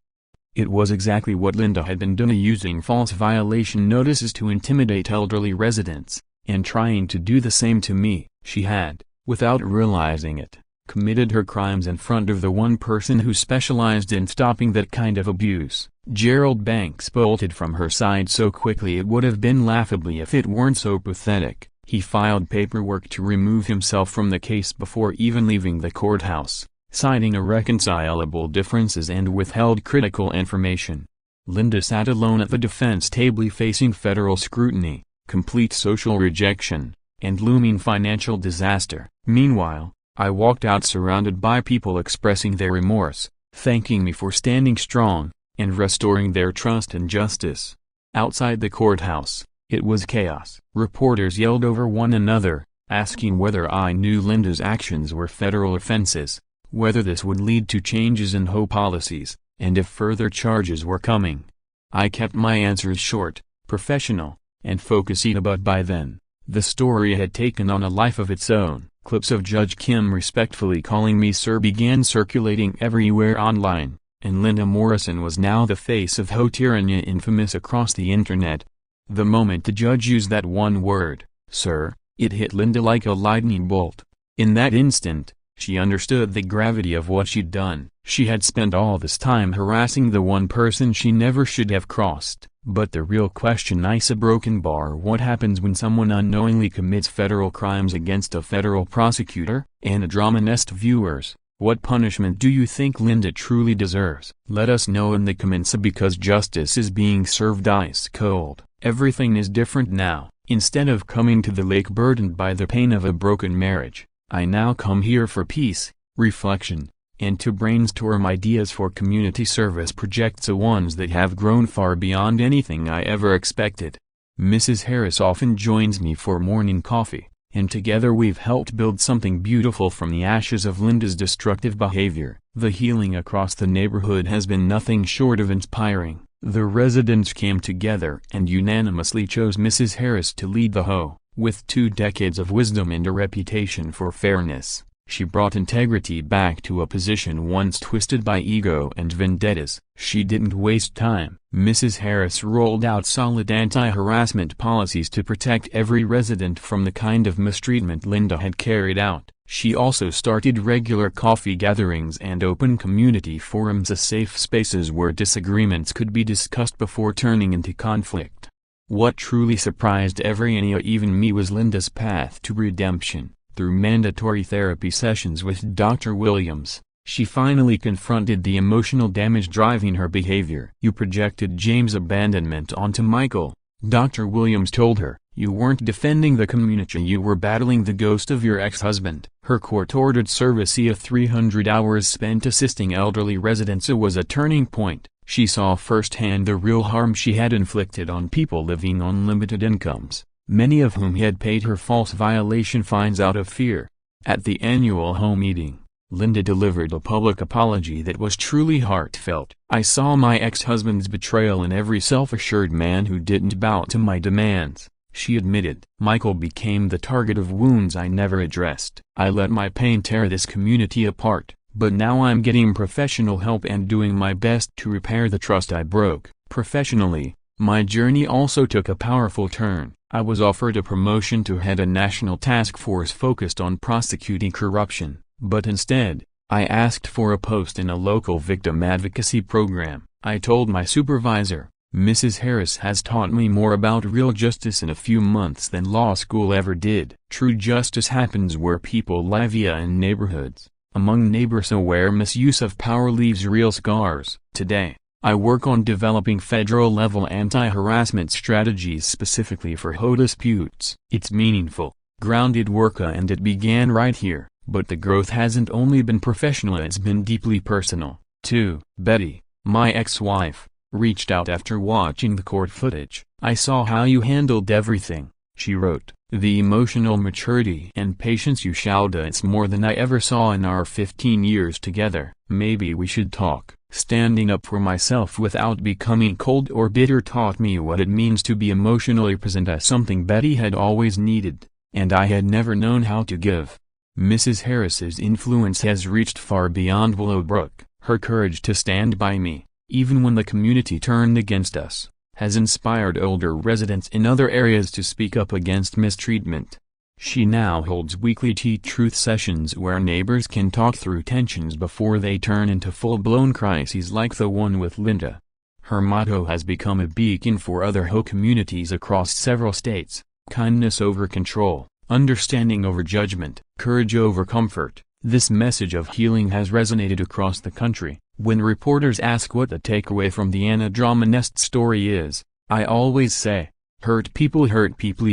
It was exactly what Linda had been doing, using false violation notices to intimidate elderly residents, and trying to do the same to me. She had, without realizing it, committed her crimes in front of the one person who specialized in stopping that kind of abuse. Gerald Banks bolted from her side so quickly it would have been laughably if it weren't so pathetic. He filed paperwork to remove himself from the case before even leaving the courthouse, citing irreconcilable differences and withheld critical information. Linda sat alone at the defense table facing federal scrutiny, complete social rejection, and looming financial disaster. Meanwhile, I walked out surrounded by people expressing their remorse, thanking me for standing strong, and restoring their trust in justice. Outside the courthouse, it was chaos. Reporters yelled over one another, asking whether I knew Linda's actions were federal offenses, whether this would lead to changes in HOA policies, and if further charges were coming. I kept my answers short, professional, and focused, but by then, the story had taken on a life of its own. Clips of Judge Kim respectfully calling me sir began circulating everywhere online, and Linda Morrison was now the face of HOA tyranny, infamous across the internet. The moment the judge used that one word, sir, it hit Linda like a lightning bolt. In that instant, she understood the gravity of what she'd done. She had spent all this time harassing the one person she never should have crossed. But the real question is a broken bar. What happens when someone unknowingly commits federal crimes against a federal prosecutor? And Drama-Nest viewers, what punishment do you think Linda truly deserves? Let us know in the comments, because justice is being served ice cold. Everything is different now. Instead of coming to the lake burdened by the pain of a broken marriage, I now come here for peace, reflection, and to brainstorm ideas for community service projects, ones that have grown far beyond anything I ever expected. Mrs. Harris often joins me for morning coffee, and together we've helped build something beautiful from the ashes of Linda's destructive behavior. The healing across the neighborhood has been nothing short of inspiring. The residents came together and unanimously chose Mrs. Harris to lead the HOA With 2 decades of wisdom and a reputation for fairness, she brought integrity back to a position once twisted by ego and vendettas. She didn't waste time. Mrs. Harris rolled out solid anti-harassment policies to protect every resident from the kind of mistreatment Linda had carried out. She also started regular coffee gatherings and open community forums as safe spaces where disagreements could be discussed before turning into conflict. What truly surprised everyone, even me, was Linda's path to redemption. Through mandatory therapy sessions with Dr. Williams, she finally confronted the emotional damage driving her behavior. "You projected James' abandonment onto Michael," Dr. Williams told her. "You weren't defending the community, you were battling the ghost of your ex-husband." Her court-ordered service of 300 hours spent assisting elderly residents was a turning point. She saw firsthand the real harm she had inflicted on people living on limited incomes, many of whom had paid her false violation fines out of fear. At the annual home meeting, Linda delivered a public apology that was truly heartfelt. "I saw my ex-husband's betrayal in every self-assured man who didn't bow to my demands," she admitted. "Michael became the target of wounds I never addressed. I let my pain tear this community apart, but now I'm getting professional help and doing my best to repair the trust I broke." Professionally, my journey also took a powerful turn. I was offered a promotion to head a national task force focused on prosecuting corruption, but instead, I asked for a post in a local victim advocacy program. I told my supervisor, "Mrs. Harris has taught me more about real justice in a few months than law school ever did." True justice happens where people live in neighborhoods, among neighbors where misuse of power leaves real scars. Today, I work on developing federal-level anti-harassment strategies specifically for HOA disputes. It's meaningful, grounded work and it began right here, but the growth hasn't only been professional, it's been deeply personal, too. Betty, my ex-wife, reached out after watching the court footage. "I saw how you handled everything," she wrote. "The emotional maturity and patience you showed, it's more than I ever saw in our 15 years together. Maybe we should talk." Standing up for myself without becoming cold or bitter taught me what it means to be emotionally present, as something Betty had always needed, and I had never known how to give. Mrs. Harris's influence has reached far beyond Willowbrook. Her courage to stand by me, even when the community turned against us, has inspired older residents in other areas to speak up against mistreatment. She now holds weekly T-Truth sessions where neighbors can talk through tensions before they turn into full-blown crises like the one with Linda. Her motto has become a beacon for other HOA communities across several states: kindness over control, understanding over judgment, courage over comfort. This message of healing has resonated across the country. When reporters ask what the takeaway from the Anna Drama-Nest story is, I always say, hurt people,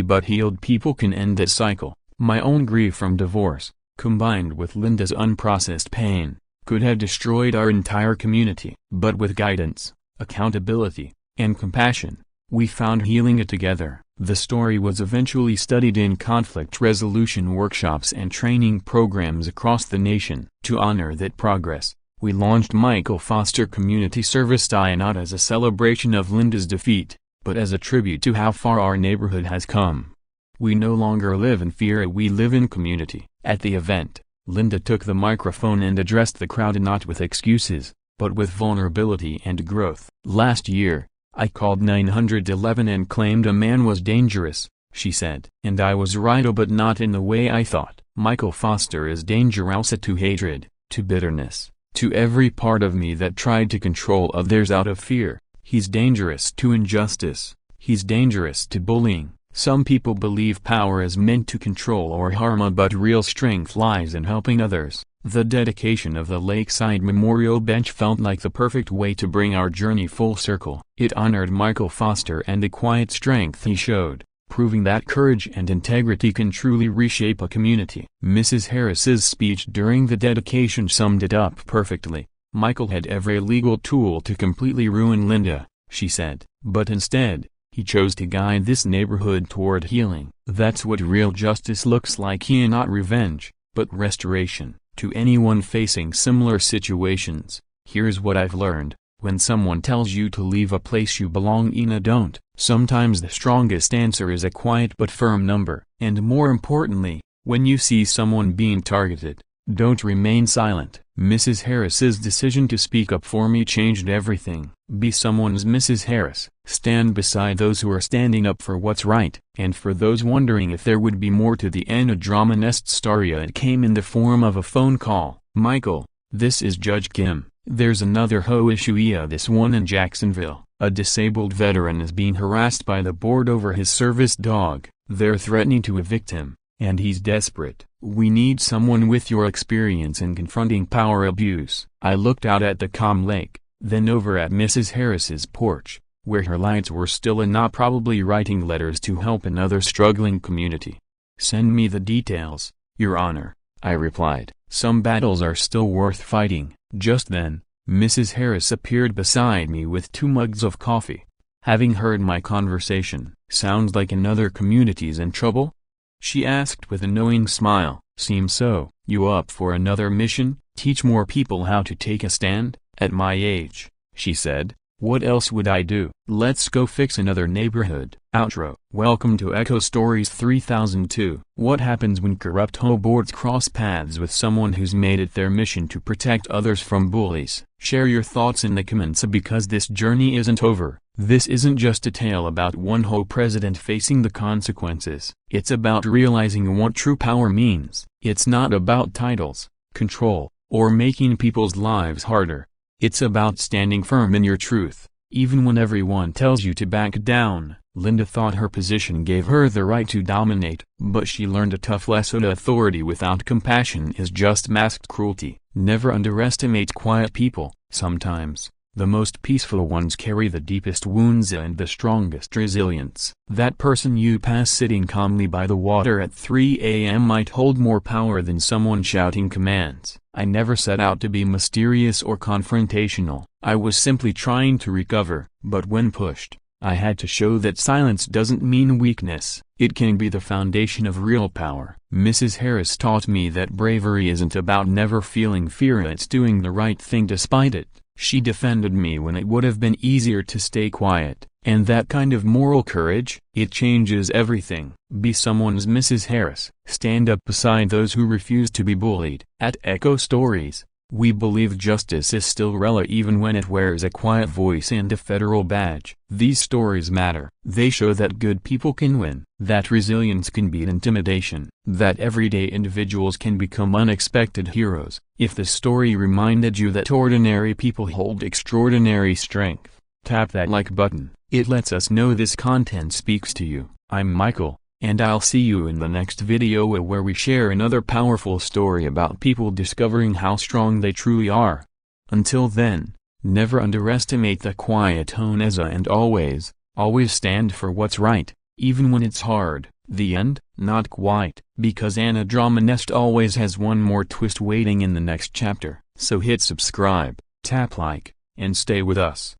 but healed people can end that cycle. My own grief from divorce, combined with Linda's unprocessed pain, could have destroyed our entire community. But with guidance, accountability, and compassion, we found healing it together. The story was eventually studied in conflict resolution workshops and training programs across the nation. To honor that progress, we launched Michael Foster Community Service Day, not as a celebration of Linda's defeat, but as a tribute to how far our neighborhood has come. We no longer live in fear, we live in community. At the event, Linda took the microphone and addressed the crowd not with excuses, but with vulnerability and growth. "Last year, I called 911 and claimed a man was dangerous," she said. "And I was right, but not in the way I thought. Michael Foster is dangerous to hatred, to bitterness, to every part of me that tried to control others out of fear. He's dangerous to injustice. He's dangerous to bullying." Some people believe power is meant to control or harm, but real strength lies in helping others. The dedication of the Lakeside Memorial Bench felt like the perfect way to bring our journey full circle. It honored Michael Foster and the quiet strength he showed, proving that courage and integrity can truly reshape a community. Mrs. Harris's speech during the dedication summed it up perfectly. "Michael had every legal tool to completely ruin Linda," she said, "but instead, he chose to guide this neighborhood toward healing. That's what real justice looks like, not revenge, but restoration." To anyone facing similar situations, here's what I've learned: When someone tells you to leave a place you belong in, don't. Sometimes the strongest answer is a quiet but firm number. And more importantly, when you see someone being targeted, don't remain silent. Mrs. Harris's decision to speak up for me changed everything. Be someone's Mrs. Harris. Stand beside those who are standing up for what's right. And for those wondering if there would be more to the Anna drama nest story, it came in the form of a phone call. Michael, this is Judge Kim. There's another HOA issue, this one in Jacksonville. A disabled veteran is being harassed by the board over his service dog. They're threatening to evict him, and he's desperate. We need someone with your experience in confronting power abuse. I looked out at the calm lake, then over at Mrs. Harris's porch, where her lights were still and not probably writing letters to help another struggling community. Send me the details, Your Honor, I replied. Some battles are still worth fighting. Just then, Mrs. Harris appeared beside me with 2 mugs of coffee. Having heard my conversation, sounds like another community's in trouble? She asked with a knowing smile. Seems so. You up for another mission? Teach more people how to take a stand? At my age, she said, what else would I do? Let's go fix another neighborhood. Outro. Welcome to Echo Stories 3002. What happens when corrupt HOA boards cross paths with someone who's made it their mission to protect others from bullies? Share your thoughts in the comments, because this journey isn't over. This isn't just a tale about one HOA president facing the consequences. It's about realizing what true power means. It's not about titles, control, or making people's lives harder. It's about standing firm in your truth, even when everyone tells you to back down. Linda thought her position gave her the right to dominate, but she learned a tough lesson: authority without compassion is just masked cruelty. Never underestimate quiet people. Sometimes, the most peaceful ones carry the deepest wounds and the strongest resilience. That person you pass sitting calmly by the water at 3 a.m. might hold more power than someone shouting commands. I never set out to be mysterious or confrontational. I was simply trying to recover. But when pushed, I had to show that silence doesn't mean weakness. It can be the foundation of real power. Mrs. Harris taught me that bravery isn't about never feeling fear, it's doing the right thing despite it. She defended me when it would have been easier to stay quiet. And that kind of moral courage, it changes everything. Be someone's Mrs. Harris. Stand up beside those who refuse to be bullied. At Echo Stories, we believe justice is still relevant even when it wears a quiet voice and a federal badge. These stories matter. They show that good people can win, that resilience can beat intimidation, that everyday individuals can become unexpected heroes. If the story reminded you that ordinary people hold extraordinary strength, tap that like button. It lets us know this content speaks to you. I'm Michael, and I'll see you in the next video where we share another powerful story about people discovering how strong they truly are. Until then, never underestimate the quiet Honeza, and always stand for what's right, even when it's hard. The end? Not quite, because Anna Drama Nest always has one more twist waiting in the next chapter. So hit subscribe, tap like, and stay with us.